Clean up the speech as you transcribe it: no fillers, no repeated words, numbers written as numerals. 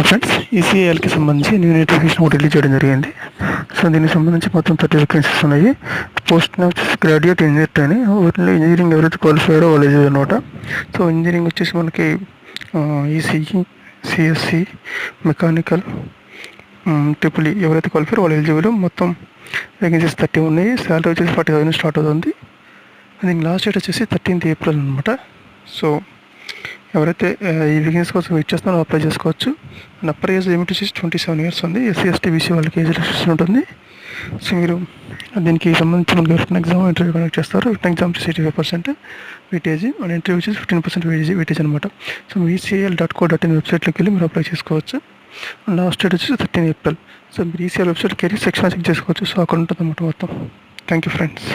Friends, ఈసీఐఎల్కి సంబంధించి new notification ఒకటి release చేయడం జరిగింది. సో దీనికి సంబంధించి మొత్తం 30 వేకెన్సీస్ ఉన్నాయి. పోస్ట్ వచ్చేసి గ్రాడ్యుయేట్ ఇంజనీర్ అని, వీటిలో ఇంజనీరింగ్ ఎవరైతే క్వాలిఫైడో వాళ్ళు ఎలిజిబుల్ అనమాట. సో ఇంజనీరింగ్ వచ్చేసి మనకి ECE, CSC, mechanical, triple E ఎవరైతే క్వాలిఫైర్ వాళ్ళు ఎలిజిబుల్. మొత్తం వేకెన్సీస్ 30 ఉన్నాయి. శాలరీ వచ్చేసి 40,000 స్టార్ట్ అవుతుంది. దీనికి లాస్ట్ డేట్ వచ్చేసి 13th April అనమాట. సో ఎవరైతే ఈ వేకెన్సీ కోసం వెయిట్ చేస్తున్నారో అప్లై చేసుకోవచ్చు. అండ్ అప్పర్ ఏజ్ లిమిట్ వచ్చేసి 27 years ఉంది. ఎస్సీ, ఎస్టీ, బీసీ వాళ్ళకి ఏజ్ రిస్ట్రిక్షన్ ఉంటుంది. సో మీరు దీనికి సంబంధించి మనకి రిటన్ ఎగ్జామ్, ఇంటర్వ్యూ కండక్ట్ చేస్తారు. రిటన్ ఎగ్జామ్ వచ్చేసి 85% వెయిటేజ్, అండ్ ఇంటర్వ్యూ వచ్చేసి 15% వెయిటేజ్ అనమాట. సో ECIL.co.in వెబ్సైట్లోకి వెళ్ళి మీరు అప్లై చేసుకోవచ్చు. అండ్ లాస్ట్ డేట్ వచ్చేసి 13 April. సో మీరు ECIL వెబ్సైట్కి వెళ్ళి సెక్షన్ చెక్ చేసుకోవచ్చు. సో అక్కడ ఉంటుంది అన్నమాట మొత్తం. Thank you friends.